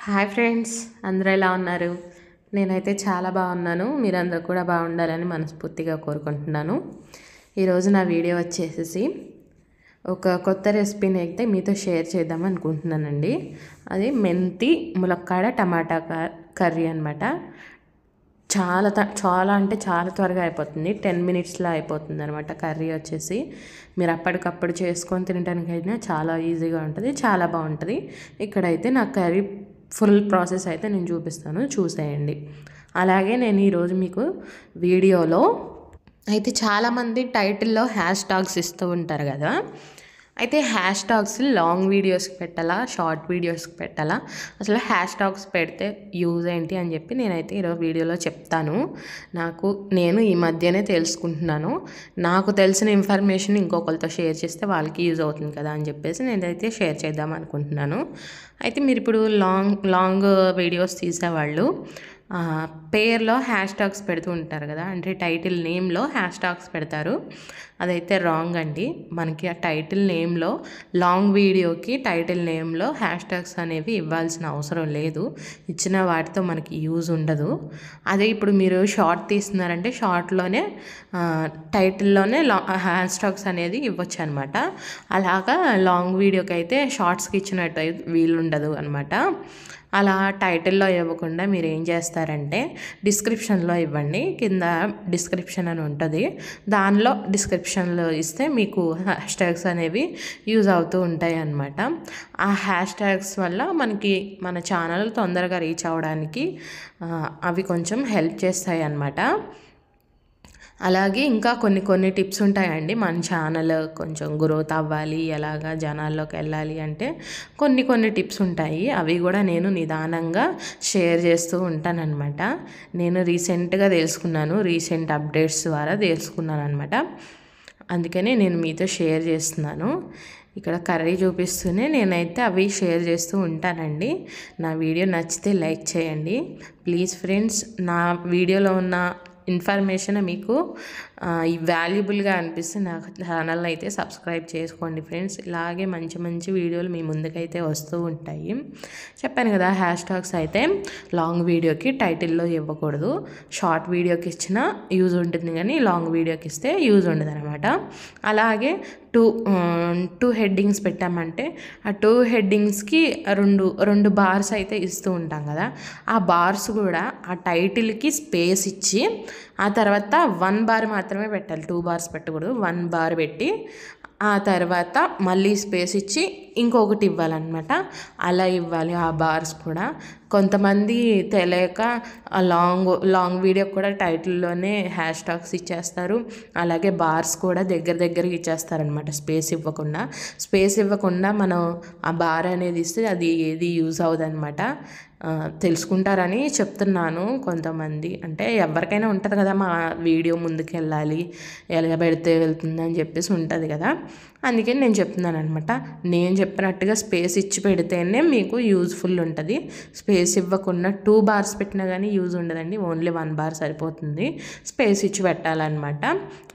Hi friends, అందరూ ఎలా ఉన్నారు? నేనైతే చాలా బాగున్నాను. మీరందరూ కూడా బాగుండాలని మనస్ఫూర్తిగా కోరుకుంటున్నాను. ఈరోజు నా వీడియో వచ్చేసి ఒక కొత్త రెసిపీని అయితే మీతో షేర్ చేద్దాం అనుకుంటున్నానండి. అది మెంతి ములక్కాడ టమాటా కర్రీ అనమాట. చాలా అంటే చాలా త్వరగా అయిపోతుంది. 10 మినిట్స్లో అయిపోతుంది అనమాట కర్రీ వచ్చేసి. మీరు అప్పటికప్పుడు చేసుకొని తినడానికైనా చాలా ఈజీగా ఉంటుంది, చాలా బాగుంటుంది. ఇక్కడైతే నా కర్రీ ఫుల్ ప్రాసెస్ అయితే నేను చూపిస్తాను, చూసేయండి. అలాగే నేను ఈరోజు మీకు వీడియోలో అయితే చాలామంది టైటిల్లో హ్యాష్ ట్యాగ్స్ ఇస్తూ ఉంటారు కదా. అయితే హ్యాష్ ట్యాగ్స్ లాంగ్ వీడియోస్కి పెట్టాలా, షార్ట్ వీడియోస్కి పెట్టాలా, అసలు హ్యాష్ ట్యాగ్స్ పెడితే యూజ్ ఏంటి అని చెప్పి నేనైతే ఈరోజు వీడియోలో చెప్తాను. నేను ఈ మధ్యనే తెలుసుకుంటున్నాను. నాకు తెలిసిన ఇన్ఫర్మేషన్ ఇంకొకరితో షేర్ చేస్తే వాళ్ళకి యూజ్ అవుతుంది కదా అని చెప్పేసి నేనైతే షేర్ చేద్దాం అనుకుంటున్నాను. అయితే మీరు ఇప్పుడు లాంగ్ వీడియోస్ తీసేవాళ్ళు పేర్లో హ్యాష్ ట్యాగ్స్ పెడుతూ ఉంటారు కదా, అంటే టైటిల్ నేమ్లో హ్యాష్ ట్యాగ్స్ పెడతారు. అదైతే రాంగ్ అండి. మనకి ఆ టైటిల్ నేమ్లో లాంగ్ వీడియోకి టైటిల్ నేమ్లో హ్యాష్ ట్యాగ్స్ అనేవి ఇవ్వాల్సిన అవసరం లేదు. ఇచ్చిన వాటితో మనకి యూజ్ ఉండదు. అదే ఇప్పుడు మీరు షార్ట్ తీస్తున్నారంటే షార్ట్లోనే టైటిల్లోనే హ్యాష్ ట్యాగ్స్ అనేది ఇవ్వచ్చు అనమాట. అలాగా లాంగ్ వీడియోకి అయితే షార్ట్స్కి ఇచ్చినట్టు వీలు ఉండదు అనమాట. అలా టైటిల్లో ఇవ్వకుండా మీరు ఏం చేస్తారంటే డిస్క్రిప్షన్లో ఇవ్వండి. కింద డిస్క్రిప్షన్ అని ఉంటుంది, దానిలో డిస్క్రిప్షన్లో ఇస్తే మీకు హ్యాష్ ట్యాగ్స్ అనేవి యూజ్ అవుతూ ఉంటాయి అన్నమాట. ఆ హ్యాష్ ట్యాగ్స్ వల్ల మనకి మన ఛానల్ తొందరగా రీచ్ అవ్వడానికి అవి కొంచెం హెల్ప్ చేస్తాయి అన్నమాట. అలాగే ఇంకా కొన్ని టిప్స్ ఉంటాయండి. మన ఛానల్ కొంచెం గ్రోత్ అవ్వాలి, ఎలాగా జనాల్లోకి వెళ్ళాలి అంటే కొన్ని టిప్స్ ఉంటాయి. అవి కూడా నేను నిదానంగా షేర్ చేస్తూ ఉంటానన్నమాట. నేను రీసెంట్గా తెలుసుకున్నాను, రీసెంట్ అప్డేట్స్ ద్వారా తెలుసుకున్నాను అనమాట. అందుకనే నేను మీతో షేర్ చేస్తున్నాను. ఇక్కడ కర్రీ చూపిస్తూనే నేనైతే అవి షేర్ చేస్తూ ఉంటానండి. నా వీడియో నచ్చితే లైక్ చేయండి ప్లీజ్ ఫ్రెండ్స్. నా వీడియోలో ఉన్న ఇన్ఫర్మేషన్ మీకు వాల్యుబుల్గా అనిపిస్తే నా ఛానల్ని అయితే సబ్స్క్రైబ్ చేసుకోండి ఫ్రెండ్స్. ఇలాగే మంచి వీడియోలు మీ ముందుకైతే వస్తూ ఉంటాయి. చెప్పాను కదా, హ్యాష్ ట్యాగ్స్ అయితే లాంగ్ వీడియోకి టైటిల్లో ఇవ్వకూడదు. షార్ట్ వీడియోకి ఇచ్చినా యూజ్ ఉంటుంది, కానీ లాంగ్ వీడియోకి ఇస్తే యూజ్ ఉండదు అనమాట. అలాగే టూ హెడ్డింగ్స్ పెట్టామంటే ఆ 2 హెడ్డింగ్స్కి రెండు బార్స్ అయితే ఇస్తూ ఉంటాం కదా. ఆ బార్స్ కూడా ఆ టైటిల్కి స్పేస్ ఇచ్చి ఆ తర్వాత 1 బార్ మాత్రమే పెట్టాలి. 2 బార్స్ పెట్టకూడదు. 1 బార్ పెట్టి ఆ తర్వాత మళ్ళీ స్పేస్ ఇచ్చి ఇంకొకటి ఇవ్వాలన్నమాట. అలా ఇవ్వాలి ఆ బార్స్ కూడా. కొంతమంది తెలియక లాంగ్ వీడియో కూడా టైటిల్లోనే హ్యాష్ ట్యాగ్స్ ఇచ్చేస్తారు. అలాగే బార్స్ కూడా దగ్గరగా ఇచ్చేస్తారనమాట. స్పేస్ ఇవ్వకుండా మనం ఆ బార్ అనేది ఇస్తే అది ఏది యూజ్ అవ్వదు అనమాట. తెలుసుకుంటారని చెప్తున్నాను. కొంతమంది అంటే ఎవరికైనా ఉంటుంది కదా, మా వీడియో ముందుకు వెళ్ళాలి, ఎలా పెడితే వెళ్తుంది అని చెప్పేసి ఉంటుంది కదా. అందుకని నేను చెప్తున్నాను అనమాట. నేను చెప్పినట్టుగా స్పేస్ ఇచ్చి పెడితేనే మీకు యూజ్ఫుల్ ఉంటుంది. స్పేస్ ఇవ్వకుండా 2 బార్స్ పెట్టినా కానీ యూజ్ ఉండదండి. ఓన్లీ 1 బార్ సరిపోతుంది. స్పేస్ ఇచ్చి పెట్టాలన్నమాట.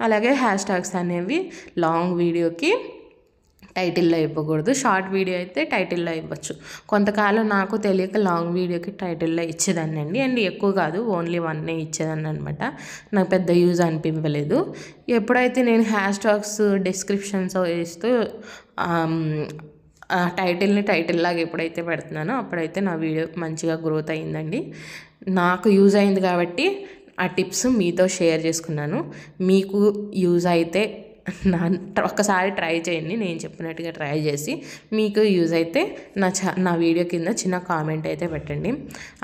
అలాగే హ్యాష్ ట్యాగ్స్ అనేవి లాంగ్ వీడియోకి టైటిల్లో ఇవ్వకూడదు. షార్ట్ వీడియో అయితే టైటిల్లో ఇవ్వచ్చు. కొంతకాలం నాకు తెలియక లాంగ్ వీడియోకి టైటిల్లో ఇచ్చేదాన్ని అండి. అండ్ ఎక్కువ కాదు, ఓన్లీ 1 ఇచ్చేదాన్ని అనమాట. నాకు పెద్ద యూజ్ అనిపించలేదు. ఎప్పుడైతే నేను హ్యాష్ ట్యాగ్స్ డిస్క్రిప్షన్స్ ఇస్తూ టైటిల్ని టైటిల్ లాగా ఎప్పుడైతే పెడుతున్నానో అప్పుడైతే నా వీడియో మంచిగా గ్రోత్ అయిందండి. నాకు యూజ్ అయింది కాబట్టి ఆ టిప్స్ మీతో షేర్ చేసుకున్నాను. మీకు యూజ్ అయితే ఒక్కసారి ట్రై చేయండి. నేను చెప్పినట్టుగా ట్రై చేసి మీకు యూజ్ అయితే నా వీడియో కింద చిన్న కామెంట్ అయితే పెట్టండి.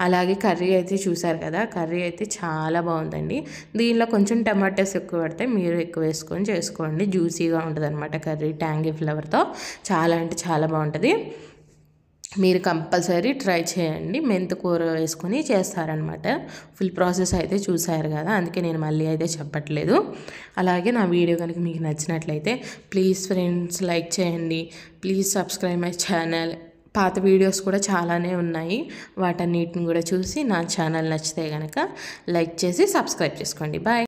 అలాగే కర్రీ అయితే చూసారు కదా, కర్రీ అయితే చాలా బాగుందండి. దీనిలో కొంచెం టమాటోస్ ఎక్కువ పడితే మీరు ఎక్కువ వేసుకొని చేసుకోండి. జ్యూసీగా ఉంటుంది అనమాట కర్రీ, ట్యాంగీ ఫ్లేవర్తో చాలా అంటే చాలా బాగుంటుంది. మీరు కంపల్సరీ ట్రై చేయండి. మెంతి కూర వేసుకొని చేస్తారనమాట. ఫుల్ ప్రాసెస్ అయితే చూసారు కదా, అందుకే నేను మళ్ళీ అయితే చెప్పట్లేదు. అలాగే నా వీడియో కనుక మీకు నచ్చినట్లయితే ప్లీజ్ ఫ్రెండ్స్ లైక్ చేయండి. Please subscribe my channel. పాత వీడియోస్ కూడా చాలానే ఉన్నాయి, వాటన్నిటిని కూడా చూసి నా ఛానల్ నచ్చితే కనుక లైక్ చేసి సబ్స్క్రైబ్ చేసుకోండి. బాయ్.